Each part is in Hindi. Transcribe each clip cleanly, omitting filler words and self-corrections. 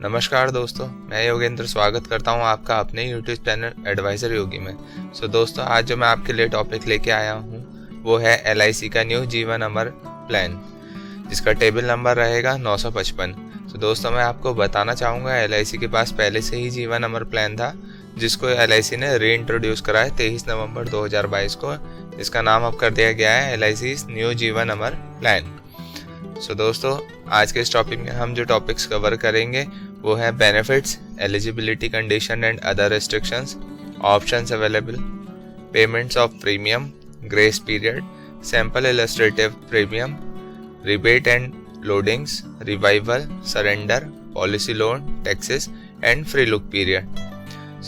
नमस्कार दोस्तों, मैं योगेंद्र स्वागत करता हूं आपका अपने YouTube चैनल एडवाइज़र योगी में। दोस्तों, आज जो मैं आपके लिए टॉपिक लेके आया हूं वो है LIC का न्यू जीवन अमर प्लान, जिसका टेबल नंबर रहेगा 955। दोस्तों, मैं आपको बताना चाहूँगा LIC के पास पहले से ही जीवन अमर प्लान था, जिसको LIC ने री इंट्रोड्यूस करा है 23 नवंबर 2022 को। इसका नाम अब कर दिया गया है LIC न्यू जीवन अमर प्लान। दोस्तों, आज के इस टॉपिक में हम जो टॉपिक्स कवर करेंगे वो है benefits, eligibility condition and other restrictions, options available, payments of premium, grace period, sample illustrative premium, rebate and loadings, revival, surrender, policy loan, taxes and free look period.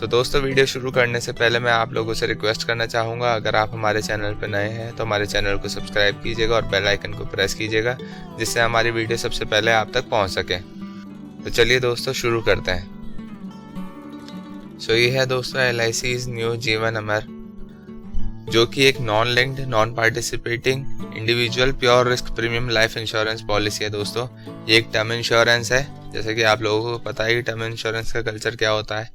दोस्तों, वीडियो शुरू करने से पहले मैं आप लोगों से रिक्वेस्ट करना चाहूँगा, अगर आप हमारे चैनल पर नए हैं तो हमारे चैनल को सब्सक्राइब कीजिएगा और बेल आइकन को प्रेस कीजिएगा, जिससे हमारी वीडियो सबसे पहले आप तक पहुँच सके। तो चलिए दोस्तों, शुरू करते हैं। ये है दोस्तों LIC न्यू जीवन अमर, जो कि एक non linked, non participating, individual pure risk premium life insurance policy है। दोस्तों, ये एक टर्म इंश्योरेंस है। जैसे कि आप लोगों को पता है कि टर्म इंश्योरेंस का कल्चर क्या होता है।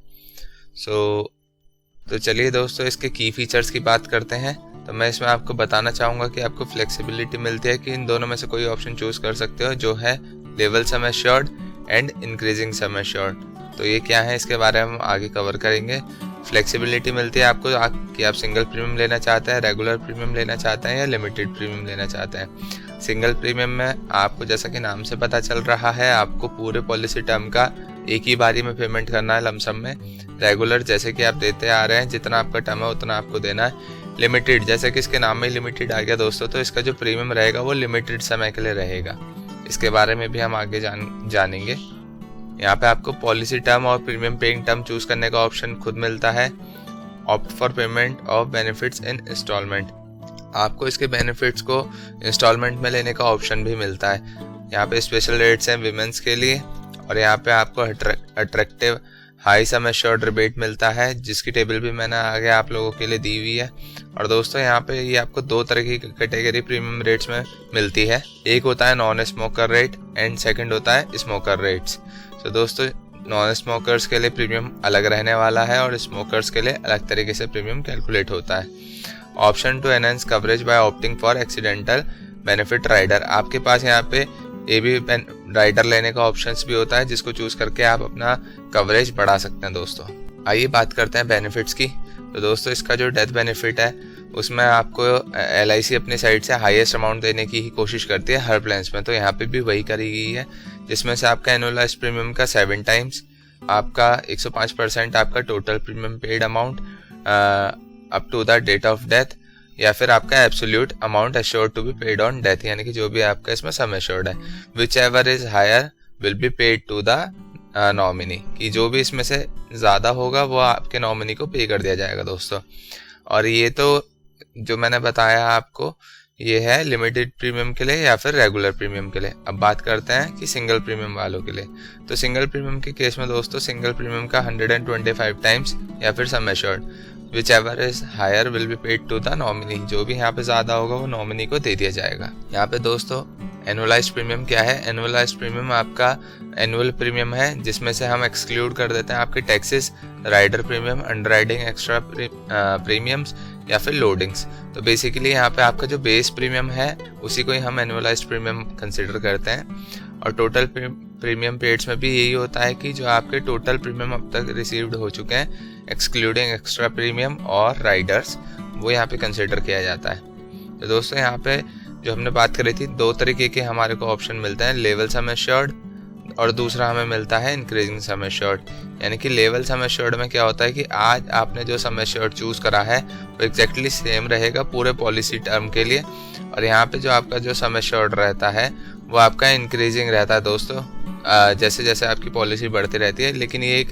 तो चलिए दोस्तों, इसके की फीचर्स की बात करते हैं। तो मैं इसमें आपको बताना चाहूँगा कि आपको फ्लेक्सिबिलिटी मिलती है कि इन दोनों में से कोई ऑप्शन चूज कर सकते हो, जो है level sum assured and increasing sum assured. तो ये क्या है, इसके बारे में हम आगे कवर करेंगे। फ्लेक्सिबिलिटी मिलती है आपको कि आप सिंगल प्रीमियम लेना चाहते हैं, रेगुलर प्रीमियम लेना चाहते हैं या लिमिटेड प्रीमियम लेना चाहते हैं। सिंगल प्रीमियम में आपको, जैसा कि नाम से पता चल रहा है, आपको पूरे पॉलिसी टर्म का एक ही बारी में पेमेंट करना है लमसम में। रेगुलर, जैसे कि आप देते आ रहे हैं, जितना आपका टर्म है उतना आपको देना है। लिमिटेड, जैसे कि इसके नाम में लिमिटेड आ गया दोस्तों, तो इसका जो प्रीमियम रहेगा वो लिमिटेड समय के लिए रहेगा। इसके बारे में भी हम आगे जानेंगे। यहाँ पे आपको पॉलिसी टर्म और प्रीमियम पेइंग टर्म चूज करने का ऑप्शन खुद मिलता है। Opt for payment of benefits in instalment, आपको इसके बेनिफिट्स को इंस्टॉलमेंट में लेने का ऑप्शन भी मिलता है। यहाँ पे स्पेशल रेट्स हैं विमेंस के लिए, और यहाँ पे आपको attractive high sum assured rebate मिलता है, जिसकी टेबल भी मैंने आगे आप लोगों के लिए दी हुई है। और दोस्तों, यहाँ पे ये आपको दो तरह की कैटेगरी प्रीमियम रेट्स में मिलती है। एक होता है non smoker rate and second होता है स्मोकर रेट्स। दोस्तों, नॉन स्मोकर्स के लिए प्रीमियम अलग रहने वाला है और स्मोकर्स के लिए अलग तरीके से प्रीमियम कैलकुलेट होता है। Option to enhance coverage by opting for accidental benefit rider, आपके पास यहाँ पे AB राइडर लेने का ऑप्शंस भी होता है, जिसको चूज करके आप अपना कवरेज बढ़ा सकते हैं। दोस्तों, आइए बात करते हैं बेनिफिट्स की। तो दोस्तों, इसका जो डेथ बेनिफिट है उसमें आपको LIC अपनी साइड से हाईएस्ट अमाउंट देने की ही कोशिश करती है हर प्लान्स में। तो यहाँ पे भी वही करी गई है, जिसमें से आपका एनुअलाइज्ड प्रीमियम का 7 टाइम्स, आपका 105% आपका total premium paid amount up to the date of death, या फिर आपका absolute amount assured to be paid on death, यानी कि जो भी आपका इसमें सम एश्योर्ड है। Whichever is higher will be paid to the nominee, कि जो भी इसमें से ज़्यादा होगा वो आपके नॉमिनी को पे कर दिया जाएगा दोस्तों। और ये तो जो मैंने बताया आपको, ये है लिमिटेड प्रीमियम के लिए या फिर रेगुलर प्रीमियम के लिए। अब बात करते हैं कि सिंगल प्रीमियम वालों के लिए। तो सिंगल प्रीमियम के केस में दोस्तों, सिंगल प्रीमियम का 125 टाइम्स या फिर sum assured, whichever is higher will be paid to the nominee, जो भी यहाँ पे ज़्यादा होगा वो नॉमिनी को दे दिया जाएगा। यहाँ पे दोस्तों, एनुअलाइज्ड प्रीमियम क्या है? एनुअलाइज्ड प्रीमियम आपका एनुअल प्रीमियम है, जिसमें से हम एक्सक्लूड कर देते हैं आपके taxes, rider premium, underwriting extra premiums या फिर लोडिंग्स। तो बेसिकली यहाँ पे आपका जो बेस प्रीमियम है उसी को ही हम एनुअलाइज्ड प्रीमियम कंसिडर करते हैं। और टोटल प्रीमियम पेड्स में भी यही होता है कि जो आपके टोटल प्रीमियम अब तक रिसीव्ड हो चुके हैं, एक्सक्लूडिंग एक्स्ट्रा प्रीमियम और राइडर्स, वो यहाँ पे कंसिडर किया जाता है। तो दोस्तों, यहाँ पे जो हमने बात करी थी, दो तरीके के हमारे को ऑप्शन मिलते हैं, लेवल सम एश्योर्ड और दूसरा हमें मिलता है इंक्रीजिंग सम एश्योर्ड। यानी कि लेवल सम एश्योर्ड में क्या होता है कि आज आपने जो सम एश्योर्ड चूज करा है वो एग्जैक्टली सेम रहेगा पूरे पॉलिसी टर्म के लिए, और यहाँ पे जो आपका जो सम एश्योर्ड रहता है वो आपका इंक्रीजिंग रहता है दोस्तों, जैसे जैसे आपकी पॉलिसी बढ़ती रहती है, लेकिन ये एक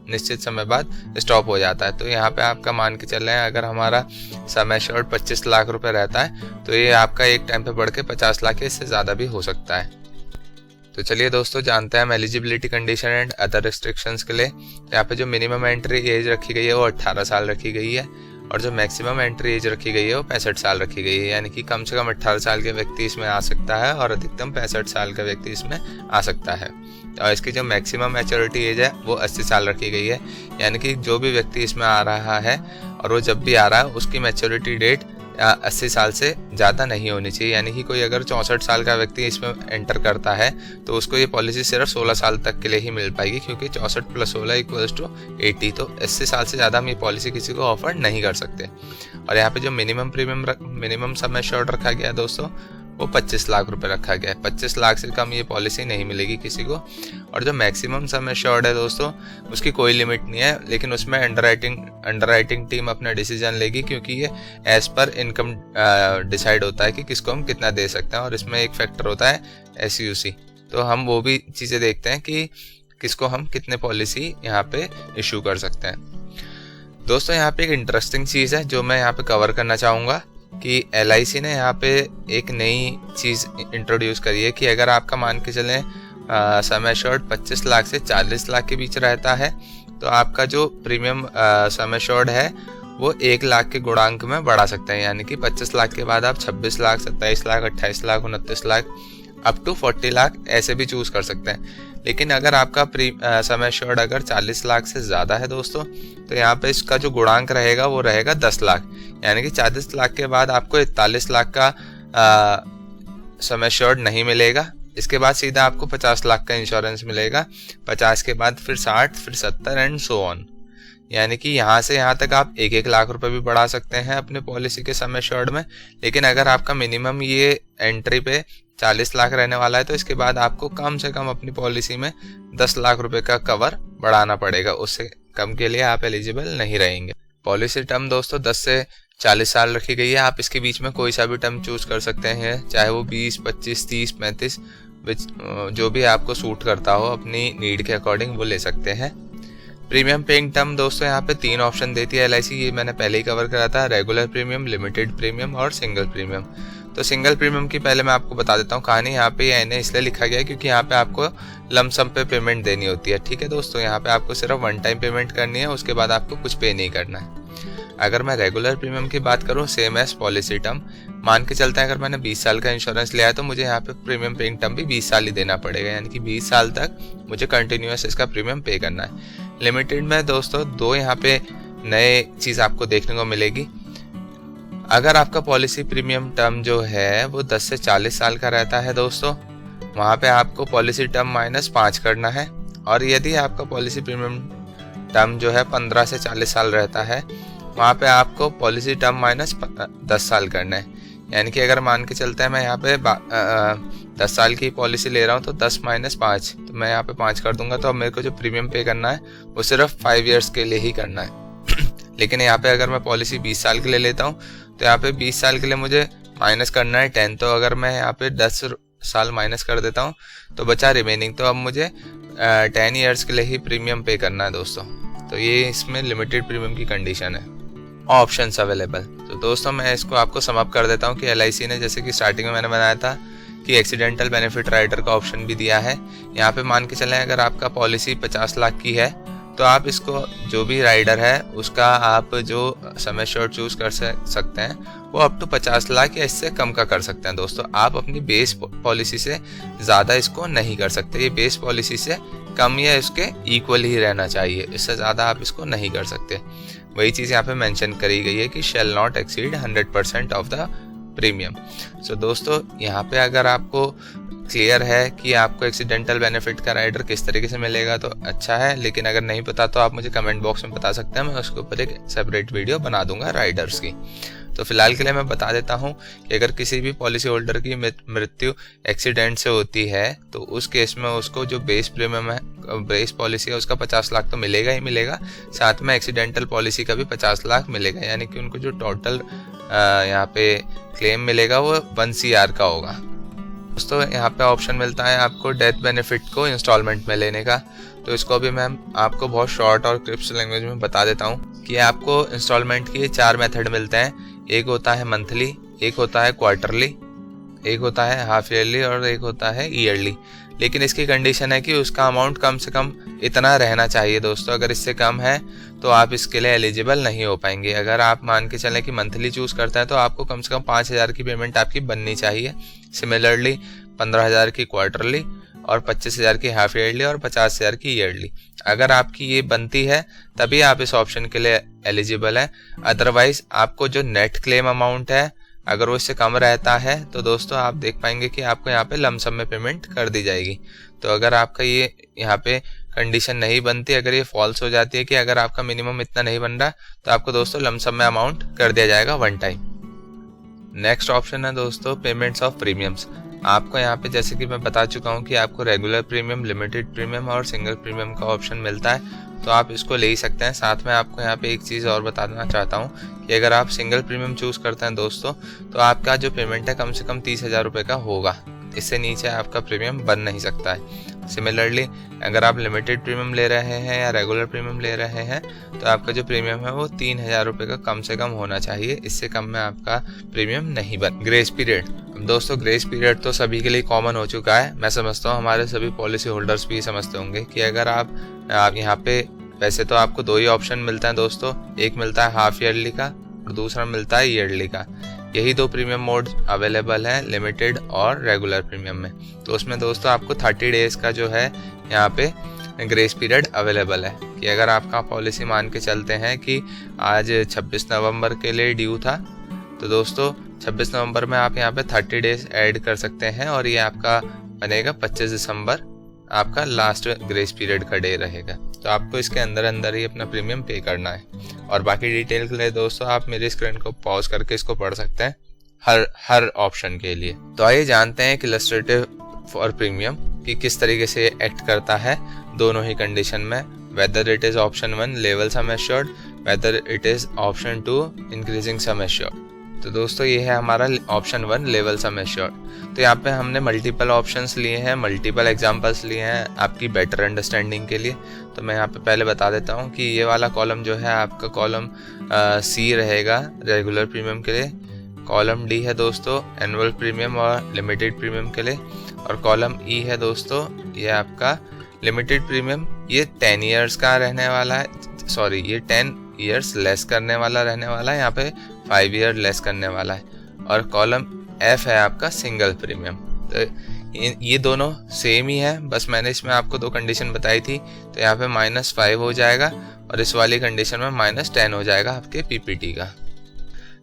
निश्चित समय बाद स्टॉप हो जाता है। तो यहाँ पे आपका मान के चल रहे हैं, अगर हमारा सम एश्योर्ड 25 लाख रुपए रहता है तो ये आपका एक टाइम पे बढ़ के 50 लाख इससे ज़्यादा भी हो सकता है। तो चलिए दोस्तों, जानते हैं हम eligibility condition and other restrictions के लिए। यहाँ पे जो मिनिमम एंट्री एज रखी गई है वो 18 साल रखी गई है, और जो मैक्सिमम एंट्री एज रखी गई है वो 65 साल रखी गई है, यानी कि कम से कम 18 साल के व्यक्ति इसमें आ सकता है और अधिकतम 65 साल का व्यक्ति इसमें आ सकता है। और इसकी जो मैक्सिमम मैच्योरिटी एज है वो 80 साल रखी गई है। यानी कि जो भी व्यक्ति इसमें आ रहा है और वो जब भी आ रहा है उसकी मैच्योरिटी डेट 80 साल से ज़्यादा नहीं होनी चाहिए। यानी कि कोई अगर 64 साल का व्यक्ति इसमें एंटर करता है तो उसको ये पॉलिसी सिर्फ 16 साल तक के लिए ही मिल पाएगी, क्योंकि 64 + 16 = 80। तो 80 साल से ज़्यादा हम ये पॉलिसी किसी को ऑफर नहीं कर सकते। और यहाँ पे जो मिनिमम सम एश्योर्ड रखा गया है दोस्तों वो 25 लाख रुपए रखा गया है। 25 लाख से कम ये पॉलिसी नहीं मिलेगी किसी को। और जो मैक्सिमम सम एश्योर्ड है दोस्तों उसकी कोई लिमिट नहीं है, लेकिन उसमें अंडरराइटिंग टीम अपना डिसीजन लेगी, क्योंकि ये एज पर इनकम डिसाइड होता है कि किसको हम कितना दे सकते हैं। और इसमें एक फैक्टर होता है SUC, तो हम वो भी चीज़ें देखते हैं कि किसको हम कितने पॉलिसी यहाँ पे इशू कर सकते हैं। दोस्तों यहाँ पे एक इंटरेस्टिंग चीज़ है जो मैं यहाँ पे कवर करना चाहूँगा कि LIC ने यहाँ पे एक नई चीज़ इंट्रोड्यूस करी है कि अगर आपका मान के चलें सम एश्योर्ड 25 लाख से 40 लाख के बीच रहता है तो आपका जो प्रीमियम सम एश्योर्ड है वो 1 लाख के गुणांक में बढ़ा सकते हैं। यानी कि 25 लाख के बाद आप 26 लाख, 27 लाख, 28 लाख, 29 लाख अप टू 40 लाख ऐसे भी चूज़ कर सकते हैं। लेकिन अगर आपका सम एश्योर्ड अगर 40 लाख से ज़्यादा है दोस्तों तो यहाँ पे इसका जो गुणांक रहेगा वो रहेगा 10 लाख। यानी कि 40 लाख के बाद आपको 41 लाख का सम एश्योर्ड नहीं मिलेगा। इसके बाद सीधा आपको 50 लाख का इंश्योरेंस मिलेगा, 50 के बाद फिर 60, फिर 70 एंड सो ऑन। यानी कि यहाँ से यहाँ तक आप 1-1 लाख रुपए भी बढ़ा सकते हैं अपने पॉलिसी के सम एश्योर्ड में। लेकिन अगर आपका मिनिमम ये एंट्री पे 40 लाख रहने वाला है तो इसके बाद आपको कम से कम अपनी पॉलिसी में 10 लाख रुपए का कवर बढ़ाना पड़ेगा, उससे कम के लिए आप एलिजिबल नहीं रहेंगे। पॉलिसी टर्म दोस्तों 10 से 40 साल रखी गई है। आप इसके बीच में कोई सा भी टर्म चूज कर सकते हैं, चाहे वो 20, 25, 30, 35 जो भी आपको सूट करता हो अपनी नीड के अकॉर्डिंग वो ले सकते हैं। प्रीमियम पेइंग टर्म दोस्तों यहाँ पे 3 ऑप्शन देती है LIC, ये मैंने पहले ही कवर करा था, रेगुलर प्रीमियम, लिमिटेड प्रीमियम और सिंगल प्रीमियम। तो सिंगल प्रीमियम की पहले मैं आपको बता देता हूँ कहानी। यहाँ पे NA इसलिए लिखा गया है क्योंकि यहाँ पे आपको लमसम पे पेमेंट देनी होती है। ठीक है दोस्तों, यहाँ पे आपको सिर्फ 1 टाइम पेमेंट करनी है, उसके बाद आपको कुछ पे नहीं करना है। अगर मैं रेगुलर प्रीमियम की बात करूँ सेम एज पॉलिसी टर्म, मान के चलते हैं अगर मैंने 20 साल का इंश्योरेंस लिया है तो मुझे यहाँ पे प्रीमियम पेइंग टर्म भी 20 साल ही देना पड़ेगा। यानी कि 20 साल तक मुझे कंटिन्यूअस इसका प्रीमियम पे करना है। लिमिटेड में दोस्तों 2 यहाँ पे नए चीज़ आपको देखने को मिलेगी। अगर आपका पॉलिसी प्रीमियम टर्म जो है वो 10 से 40 साल का रहता है दोस्तों, वहाँ पे आपको पॉलिसी टर्म -5 करना है। और यदि आपका पॉलिसी प्रीमियम टर्म जो है 15 से 40 साल रहता है, वहाँ पे आपको पॉलिसी टर्म -10 साल करना है। यानी कि अगर मान के चलते हैं मैं यहाँ पे 10 साल की पॉलिसी ले रहा हूँ तो 10 - 5, तो मैं यहाँ पे 5 कर दूंगा। तो अब मेरे को जो प्रीमियम पे करना है वो सिर्फ 5 ईयर्स के लिए ही करना है। लेकिन यहाँ पे अगर मैं पॉलिसी 20 साल के लिए लेता हूँ तो यहाँ पे 20 साल के लिए मुझे माइनस करना है 10। तो अगर मैं यहाँ पे 10 साल माइनस कर देता हूँ तो बचा रिमेनिंग। तो अब मुझे 10 ईयर्स के लिए ही प्रीमियम पे करना है दोस्तों। तो ये इसमें लिमिटेड प्रीमियम की कंडीशन है। ऑप्शंस अवेलेबल, तो दोस्तों मैं इसको आपको सम अप कर देता हूँ कि LIC ने जैसे कि स्टार्टिंग में मैंने बनाया था कि एक्सीडेंटल बेनिफिट राइडर का ऑप्शन भी दिया है। यहाँ पे मान के चलें अगर आपका पॉलिसी 50 लाख की है तो आप इसको जो भी राइडर है उसका आप जो सम एश्योर्ड चूज कर सकते हैं वो अप टू 50 लाख या इससे कम का कर सकते हैं दोस्तों। आप अपनी बेस पॉलिसी से ज़्यादा इसको नहीं कर सकते, ये बेस पॉलिसी से कम या इसके इक्वल ही रहना चाहिए, इससे ज़्यादा आप इसको नहीं कर सकते। वही चीज़ यहाँ पे मेंशन करी गई है कि shall not exceed 100% of the premium. So दोस्तों यहाँ पे अगर आपको क्लियर है कि आपको एक्सीडेंटल बेनिफिट का राइडर किस तरीके से मिलेगा तो अच्छा है। लेकिन अगर नहीं पता तो आप मुझे कमेंट बॉक्स में बता सकते हैं, मैं उसके ऊपर एक सेपरेट वीडियो बना दूंगा राइडर्स की। तो फिलहाल के लिए मैं बता देता हूँ कि अगर किसी भी पॉलिसी होल्डर की मृत्यु एक्सीडेंट से होती है तो उस केस में उसको जो बेस प्रीमियम है, बेस पॉलिसी है, उसका 50 लाख तो मिलेगा ही मिलेगा, साथ में एक्सीडेंटल पॉलिसी का भी 50 लाख मिलेगा। यानी कि उनको जो टोटल यहाँ पे क्लेम मिलेगा वो 1 CR का होगा। दोस्तों यहाँ पे ऑप्शन मिलता है आपको डेथ बेनिफिट को इंस्टॉलमेंट में लेने का। तो इसको भी मैं आपको बहुत शॉर्ट और क्रिप्स लैंग्वेज में बता देता हूँ कि आपको इंस्टॉलमेंट के 4 मेथड मिलते हैं। एक होता है मंथली, एक होता है क्वार्टरली, एक होता है हाफ ईयरली और एक होता है ईयरली। लेकिन इसकी कंडीशन है कि उसका अमाउंट कम से कम इतना रहना चाहिए दोस्तों। अगर इससे कम है तो आप इसके लिए एलिजिबल नहीं हो पाएंगे। अगर आप मान के चलें कि मंथली चूज करते हैं तो आपको कम से कम 5,000 की पेमेंट आपकी बननी चाहिए। सिमिलरली 15,000 की क्वार्टरली और 25,000 की हाफ ईयरली और 50,000 की ईयरली। अगर आपकी ये बनती है तभी आप इस ऑप्शन के लिए एलिजिबल हैं। अदरवाइज आपको जो नेट क्लेम अमाउंट है अगर वो इससे कम रहता है तो दोस्तों आप देख पाएंगे कि आपको यहाँ पे लमसम में पेमेंट कर दी जाएगी। तो अगर आपका ये यहाँ पे कंडीशन नहीं बनती, अगर ये फॉल्स हो जाती है कि अगर आपका मिनिमम इतना नहीं बन रहा, तो आपको दोस्तों लमसम में अमाउंट कर दिया जाएगा वन टाइम। नेक्स्ट ऑप्शन है दोस्तों पेमेंट्स ऑफ प्रीमियम्स। आपको यहाँ पे जैसे कि मैं बता चुका हूँ कि आपको रेगुलर प्रीमियम, लिमिटेड प्रीमियम और सिंगल प्रीमियम का ऑप्शन मिलता है, तो आप इसको ले ही सकते हैं। साथ में आपको यहाँ पे एक चीज़ और बताना चाहता हूँ कि अगर आप सिंगल प्रीमियम चूज़ करते हैं दोस्तों, तो आपका जो पेमेंट है कम से कम 30,000 रुपये का होगा। इससे नीचे आपका प्रीमियम बन नहीं सकता है। सिमिलरली अगर आप लिमिटेड प्रीमियम ले रहे हैं या रेगुलर प्रीमियम ले रहे हैं, तो आपका जो प्रीमियम है वो 3,000 रुपये का कम से कम होना चाहिए। इससे कम में आपका प्रीमियम नहीं बन। ग्रेस पीरियड, दोस्तों ग्रेस पीरियड तो सभी के लिए कॉमन हो चुका है। मैं समझता हूँ हमारे सभी पॉलिसी होल्डर्स भी समझते होंगे कि अगर आप यहाँ पे, वैसे तो आपको दो ही ऑप्शन मिलता है दोस्तों, एक मिलता है हाफ ईयरली का और दूसरा मिलता है ईयरली का। यही दो प्रीमियम मोड अवेलेबल है लिमिटेड और रेगुलर प्रीमियम में। तो उसमें दोस्तों आपको 30 डेज का जो है यहाँ पे ग्रेस पीरियड अवेलेबल है कि अगर आपका पॉलिसी मान के चलते हैं कि आज 26 नवंबर के लिए ड्यू था, तो दोस्तों 26 नवंबर में आप यहाँ पे 30 डेज ऐड कर सकते हैं और ये आपका बनेगा 25 दिसंबर आपका लास्ट ग्रेस पीरियड का डे रहेगा। तो आपको इसके अंदर अंदर ही अपना प्रीमियम पे करना है। और बाकी डिटेल के लिए दोस्तों आप मेरी स्क्रीन को पॉज करके इसको पढ़ सकते हैं हर ऑप्शन के लिए। तो आइए जानते हैं कि इलस्ट्रेटिव फॉर प्रीमियम कि किस तरीके से एक्ट करता है दोनों ही कंडीशन में, whether it is option 1 level sum assured, whether it is option 2 increasing sum assured. तो दोस्तों ये है हमारा ऑप्शन 1 लेवल सम एश्योर्ड। तो यहाँ पे हमने मल्टीपल ऑप्शंस लिए हैं, मल्टीपल एग्जांपल्स लिए हैं आपकी बेटर अंडरस्टैंडिंग के लिए। तो मैं यहाँ पे पहले बता देता हूँ कि ये वाला कॉलम जो है आपका कॉलम सी रहेगा रेगुलर प्रीमियम के लिए, कॉलम डी है दोस्तों एनुअल प्रीमियम और लिमिटेड प्रीमियम के लिए, और कॉलम ई है दोस्तों ये आपका लिमिटेड प्रीमियम, ये 10 ईयर्स का रहने वाला है, सॉरी ये 10 ईयर्स लेस करने वाला रहने वाला है, यहाँ पे 5 ईयर लेस करने वाला है। और कॉलम एफ है आपका सिंगल प्रीमियम। तो ये दोनों सेम ही है, बस मैंने इसमें आपको दो कंडीशन बताई थी। तो यहाँ पे -5 हो जाएगा और इस वाली कंडीशन में -10 हो जाएगा आपके पीपीटी का।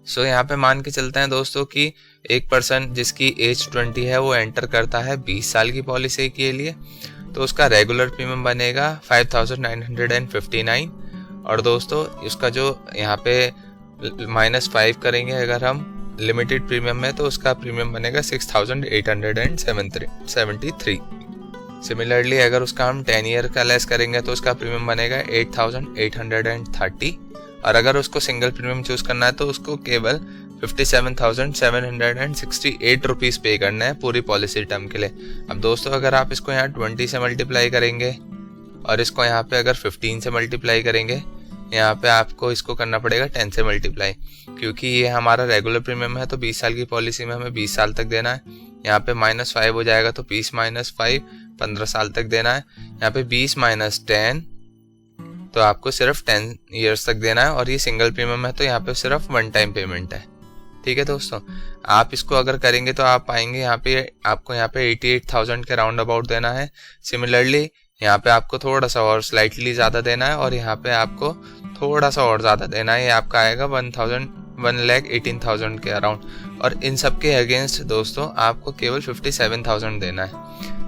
सो यहाँ पे मान के चलते हैं दोस्तों कि एक पर्सन जिसकी एज 20 है वो एंटर करता है 20 साल की पॉलिसी के लिए, तो उसका रेगुलर प्रीमियम बनेगा 5,959। और दोस्तों इसका जो यहाँ पे -5 करेंगे अगर हम लिमिटेड प्रीमियम में, तो उसका प्रीमियम बनेगा 6,873। सिमिलरली अगर उसका हम 10 ईयर का लेस करेंगे तो उसका प्रीमियम बनेगा 8,830। और अगर उसको सिंगल प्रीमियम चूज करना है तो उसको केवल 57,768 रुपीज़ पे करना है पूरी पॉलिसी टर्म के लिए। अब दोस्तों अगर आप इसको यहाँ 20 से मल्टीप्लाई करेंगे और इसको यहाँ पे अगर 15 से मल्टीप्लाई करेंगे, यहाँ पे आपको इसको करना पड़ेगा 10 से मल्टीप्लाई, क्योंकि ये हमारा रेगुलर प्रीमियम है तो 20 साल की पॉलिसी में हमें 20 साल तक देना है। यहाँ पे -5 हो जाएगा तो 20 - 5 15 साल तक देना है। यहाँ पे 20 - 10 तो आपको सिर्फ 10 ईयर्स तक देना है। और ये सिंगल प्रीमियम है तो यहाँ पे सिर्फ वन टाइम पेमेंट है। ठीक है दोस्तों, आप इसको अगर करेंगे तो आप पाएंगे यहाँ पे आपको यहाँ पे 88,000 के राउंड अबाउट देना है। सिमिलरली यहाँ पे आपको थोड़ा सा और स्लाइटली ज़्यादा देना है और यहाँ पे आपको थोड़ा सा और ज़्यादा देना है, ये आपका आएगा 1,18,000 के अराउंड। और इन सब के अगेंस्ट दोस्तों आपको केवल 57,000 देना है,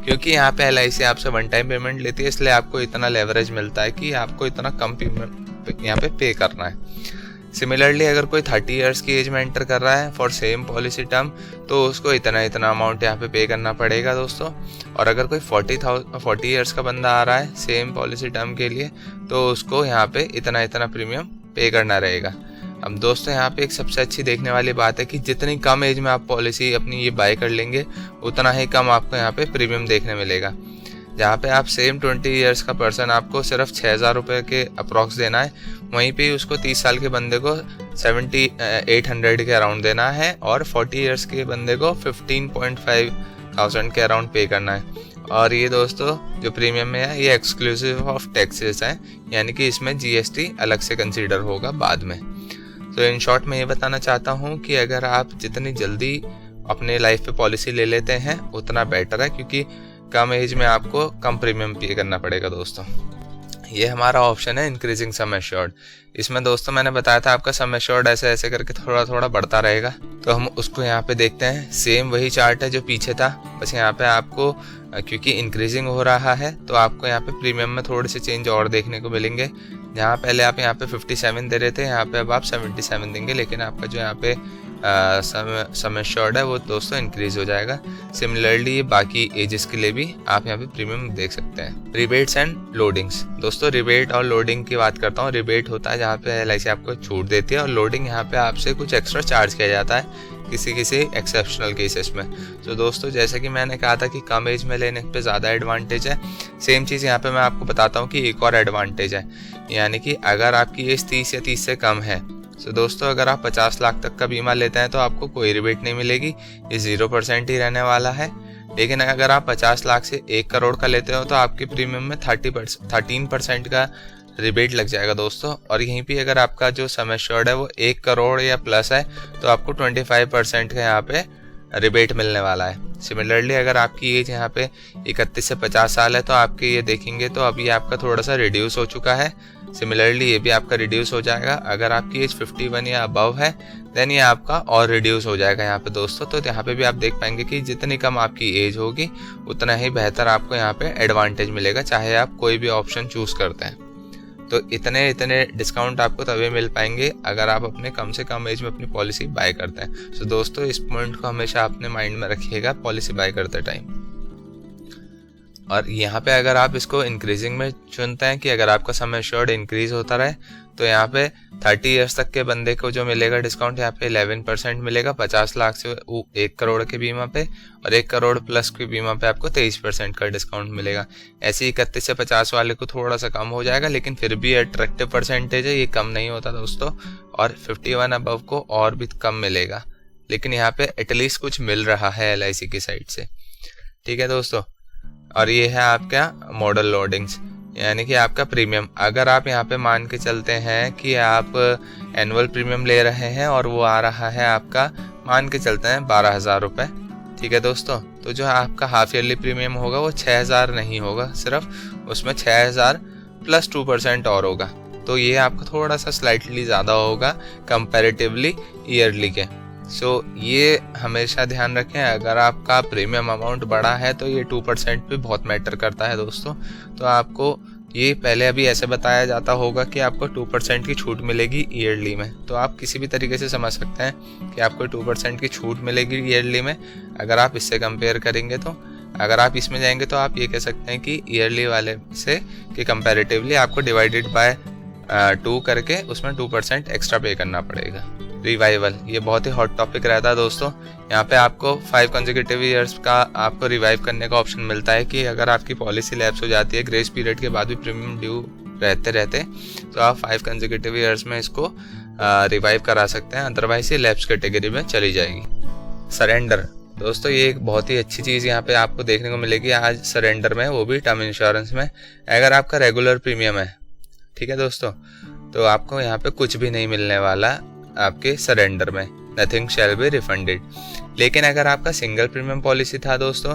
क्योंकि यहाँ पे LIC आपसे वन टाइम पेमेंट लेती है, इसलिए आपको इतना लेवरेज मिलता है कि आपको इतना कम पेमेंट यहाँ पे करना है। सिमिलरली अगर कोई 30 ईयर्स की एज में एंटर कर रहा है फॉर सेम पॉलिसी टर्म, तो उसको इतना अमाउंट यहाँ पे करना पड़ेगा दोस्तों। और अगर कोई 40 ईयर्स का बंदा आ रहा है सेम पॉलिसी टर्म के लिए, तो उसको यहाँ पे इतना प्रीमियम पे करना रहेगा। अब दोस्तों यहाँ पे एक सबसे अच्छी देखने वाली बात है कि जितनी कम एज में आप पॉलिसी अपनी ये बाय कर लेंगे, उतना ही कम आपको यहाँ पे प्रीमियम देखने मिलेगा। जहाँ पे आप सेम 20 ईयर्स का पर्सन आपको सिर्फ 6,000 रुपये के अप्रॉक्स देना है, वहीं पे उसको 30 साल के बंदे को 7,800 के अराउंड देना है और 40 ईयर्स के बंदे को 15,500 के अराउंड पे करना है। और ये दोस्तों जो प्रीमियम में है ये एक्सक्लूसिव ऑफ टैक्सेस है, यानी कि इसमें GST अलग से कंसीडर होगा बाद में। तो इन शॉर्ट मैं ये बताना चाहता हूँ कि अगर आप जितनी जल्दी अपने लाइफ पे पॉलिसी ले लेते हैं उतना बेटर है, क्योंकि कम एज में आपको कम प्रीमियम पे करना पड़ेगा दोस्तों। ये हमारा ऑप्शन है इंक्रीजिंग सम एश्योर्ड। इसमें दोस्तों मैंने बताया था आपका सम एश्योर्ड ऐसे ऐसे करके थोड़ा थोड़ा बढ़ता रहेगा। तो हम उसको यहाँ पे देखते हैं, सेम वही चार्ट है जो पीछे था, बस यहाँ पे आपको क्योंकि इंक्रीजिंग हो रहा है तो आपको यहाँ पे प्रीमियम में थोड़े से चेंज और देखने को मिलेंगे। जहाँ पहले आप यहाँ पे 57 दे रहे थे, यहाँ पे अब आप 77 देंगे, लेकिन आपका जो यहाँ पे सम एश्योर्ड है वो दोस्तों इंक्रीज हो जाएगा। सिमिलरली ये बाकी एजेस के लिए भी आप यहाँ पे प्रीमियम देख सकते हैं। रिबेट्स एंड लोडिंग्स दोस्तों, रिबेट और लोडिंग की बात करता हूँ। रिबेट होता है जहाँ पे LIC आपको छूट देती है, और लोडिंग यहाँ पे आपसे कुछ एक्स्ट्रा चार्ज किया जाता है किसी एक्सेप्शनल केसेस में। तो दोस्तों जैसे कि मैंने कहा था कि कम एज में लेने पे ज़्यादा एडवांटेज है, सेम चीज़ यहाँ पे मैं आपको बताता हूँ कि एक और एडवांटेज है, यानी कि अगर आपकी एज 30 या 30 से कम है तो दोस्तों अगर आप 50 लाख तक का बीमा लेते हैं तो आपको कोई रिबेट नहीं मिलेगी, ये 0% ही रहने वाला है। लेकिन अगर आप 50 लाख से 1 करोड़ का लेते हो तो आपके प्रीमियम में 13% का रिबेट लग जाएगा दोस्तों। और यहीं पे अगर आपका जो सम एश्योर्ड है वो 1 करोड़ या प्लस है तो आपको 25% का यहाँ पे रिबेट मिलने वाला है। सिमिलरली अगर आपकी एज यहाँ पे 31 से 50 साल है तो आपके ये देखेंगे तो अभी आपका थोड़ा सा रिड्यूस हो चुका है। सिमिलरली ये भी आपका रिड्यूस हो जाएगा। अगर आपकी एज 51 या अबव है देन ये आपका और रिड्यूस हो जाएगा यहाँ पे दोस्तों। तो यहाँ पे भी आप देख पाएंगे कि जितनी कम आपकी एज होगी उतना ही बेहतर आपको यहाँ पे एडवांटेज मिलेगा, चाहे आप कोई भी ऑप्शन चूज करते हैं। तो इतने डिस्काउंट आपको तभी मिल पाएंगे अगर आप अपने कम से कम एज में अपनी पॉलिसी बाय करते हैं। तो दोस्तों इस पॉइंट को हमेशा अपने माइंड में रखिएगा पॉलिसी बाय करते टाइम। और यहाँ पे अगर आप इसको इंक्रीजिंग में चुनते हैं कि अगर आपका सम एश्योर्ड इंक्रीज होता रहे तो यहाँ पे 30 इयर्स तक के बंदे को जो मिलेगा डिस्काउंट यहाँ पे 11% मिलेगा 50 लाख से 1 करोड़ के बीमा पे, और 1 करोड़ प्लस के बीमा पे आपको 23% का डिस्काउंट मिलेगा। ऐसे ही 31 से 50 वाले को थोड़ा सा कम हो जाएगा, लेकिन फिर भी अट्रैक्टिव परसेंटेज है, ये कम नहीं होता दोस्तों। और 51 अबव को और भी कम मिलेगा, लेकिन यहाँ पे एटलीस्ट कुछ मिल रहा है LIC की साइड से। ठीक है दोस्तों, और ये है आपका मॉडल लोडिंग्स, यानी कि आपका प्रीमियम। अगर आप यहाँ पे मान के चलते हैं कि आप एनुअल प्रीमियम ले रहे हैं और वो आ रहा है आपका, मान के चलते हैं 12,000 रुपये। ठीक है दोस्तों, तो जो आपका हाफ ईयरली प्रीमियम होगा वो 6,000 नहीं होगा, सिर्फ उसमें 6,000 प्लस 2% और होगा। तो ये आपका थोड़ा सा स्लाइटली ज़्यादा होगा कंपैरेटिवली ईयरली के। सो ये हमेशा ध्यान रखें, अगर आपका प्रीमियम अमाउंट बड़ा है तो ये 2% भी बहुत मैटर करता है दोस्तों। तो आपको ये पहले अभी ऐसे बताया जाता होगा कि आपको 2% की छूट मिलेगी ईयरली में, तो आप किसी भी तरीके से समझ सकते हैं कि आपको 2% की छूट मिलेगी ईयरली में अगर आप इससे कंपेयर करेंगे। तो अगर आप इसमें जाएंगे तो आप ये कह सकते हैं कि ईयरली वाले से कि कंपैरेटिवली आपको डिवाइडेड बाय 2 करके उसमें 2% एक्स्ट्रा पे करना पड़ेगा। रिवाइवल, ये बहुत ही हॉट टॉपिक रहता है दोस्तों। यहाँ पे आपको 5 कंसेक्यूटिव ईयर्स का आपको रिवाइव करने का ऑप्शन मिलता है कि अगर आपकी पॉलिसी लैप्स हो जाती है ग्रेस पीरियड के बाद भी प्रीमियम ड्यू रहते तो आप 5 कंसेक्यूटिव ईयर्स में इसको रिवाइव करा सकते हैं, अदरवाइज ये लैप्स कैटेगरी में चली जाएगी। सरेंडर दोस्तों, ये एक बहुत ही अच्छी चीज़ यहाँ पे आपको देखने को मिलेगी आज सरेंडर में, वो भी टर्म इंश्योरेंस में। अगर आपका रेगुलर प्रीमियम है, ठीक है दोस्तों, तो आपको यहाँ पे कुछ भी नहीं मिलने वाला आपके सरेंडर में, नथिंग शैल बी रिफंडेड। लेकिन अगर आपका सिंगल प्रीमियम पॉलिसी था दोस्तों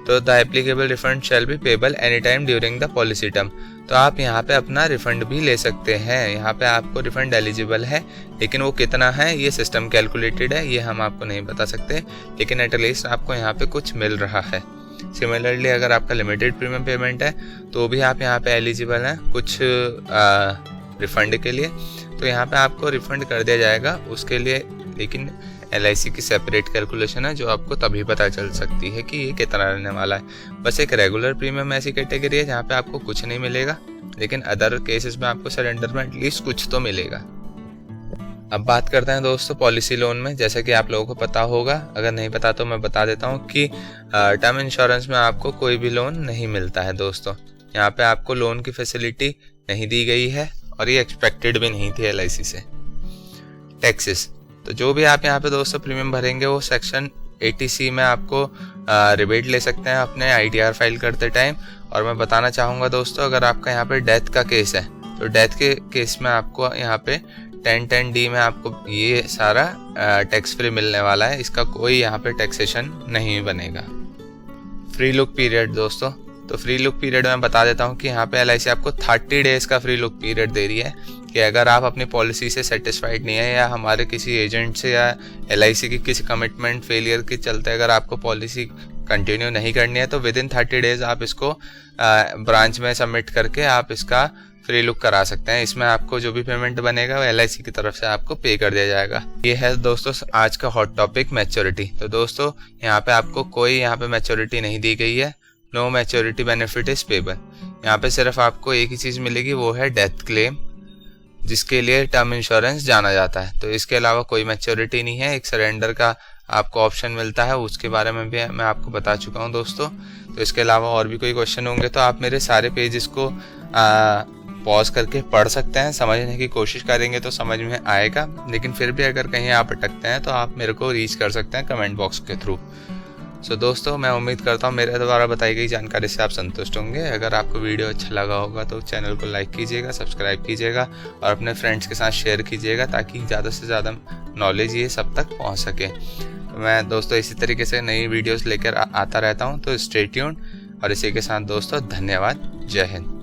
तो the applicable refund shall be payable any time during the policy term. तो आप यहाँ पे अपना रिफंड भी ले सकते हैं, यहाँ पे आपको रिफंड एलिजिबल है, लेकिन वो कितना है ये सिस्टम कैलकुलेटेड है, ये हम आपको नहीं बता सकते, लेकिन एटलीस्ट आपको यहाँ पे कुछ मिल रहा है। सिमिलरली अगर आपका लिमिटेड प्रीमियम पेमेंट है तो भी आप यहाँ पे एलिजिबल हैं कुछ रिफंड के लिए, तो यहाँ पे आपको रिफंड कर दिया जाएगा उसके लिए। लेकिन LIC की सेपरेट कैलकुलेशन है जो आपको तभी पता चल सकती है कि ये कितना रहने वाला है। बस एक रेगुलर प्रीमियम ऐसी कैटेगरी है जहाँ पे आपको कुछ नहीं मिलेगा, लेकिन अदर केसेस में आपको सरेंडर में एटलीस्ट कुछ तो मिलेगा। अब बात करते हैं दोस्तों पॉलिसी लोन में। जैसे कि आप लोगों को पता होगा, अगर नहीं पता तो मैं बता देता हूँ कि टर्म इंश्योरेंस में आपको कोई भी लोन नहीं मिलता है दोस्तों। यहाँ पे आपको लोन की फैसिलिटी नहीं दी गई है और ये एक्सपेक्टेड भी नहीं थी LIC से। टैक्सेस, तो जो भी आप यहाँ पे दोस्तों प्रीमियम भरेंगे वो सेक्शन 80C में आपको रिबेट ले सकते हैं अपने ITR फाइल करते टाइम। और मैं बताना चाहूँगा दोस्तों, अगर आपका यहाँ पे डेथ का केस है तो डेथ के केस में आपको यहाँ पे 1010D में आपको ये सारा टैक्स फ्री मिलने वाला है, इसका कोई यहाँ पे टैक्सेशन नहीं बनेगा। फ्री लुक पीरियड दोस्तों, तो फ्री लुक पीरियड में बता देता हूँ कि यहाँ पे LIC आपको 30 डेज़ का फ्री लुक पीरियड दे रही है कि अगर आप अपनी पॉलिसी से सेटिस्फाइड नहीं है या हमारे किसी एजेंट से या LIC की किसी कमिटमेंट फेलियर के चलते अगर आपको पॉलिसी कंटिन्यू नहीं करनी है तो विद इन 30 डेज़ आप इसको ब्रांच में सबमिट करके आप इसका फ्री लुक करा सकते हैं। इसमें आपको जो भी पेमेंट बनेगा वो LIC की तरफ से आपको पे कर दिया जाएगा। ये है दोस्तों आज का हॉट टॉपिक मैच्योरिटी। तो दोस्तों यहाँ पे आपको कोई यहाँ पे मैच्योरिटी नहीं दी गई है, no maturity benefit is payable. यहाँ पे सिर्फ आपको एक ही चीज़ मिलेगी, वो है डेथ क्लेम, जिसके लिए टर्म इंश्योरेंस जाना जाता है। तो इसके अलावा कोई मैच्योरिटी नहीं है। एक सरेंडर का आपको ऑप्शन मिलता है, उसके बारे में भी मैं आपको बता चुका हूँ दोस्तों। तो इसके अलावा और भी कोई क्वेश्चन होंगे तो आप मेरे सारे पेजेस को पॉज करके पढ़ सकते हैं, समझने की कोशिश करेंगे तो समझ में आएगा। लेकिन फिर भी अगर कहीं आप अटकते हैं तो आप मेरे को रीच कर सकते हैं कमेंट बॉक्स के थ्रू। सो दोस्तों मैं उम्मीद करता हूँ मेरे द्वारा बताई गई जानकारी से आप संतुष्ट होंगे। अगर आपको वीडियो अच्छा लगा होगा तो चैनल को लाइक कीजिएगा, सब्सक्राइब कीजिएगा और अपने फ्रेंड्स के साथ शेयर कीजिएगा ताकि ज़्यादा से ज़्यादा नॉलेज ये सब तक पहुँच सके। तो मैं दोस्तों इसी तरीके से नई वीडियोस लेकर आता रहता हूँ, तो स्टे ट्यून्ड। और इसी के साथ दोस्तों धन्यवाद, जय हिंद।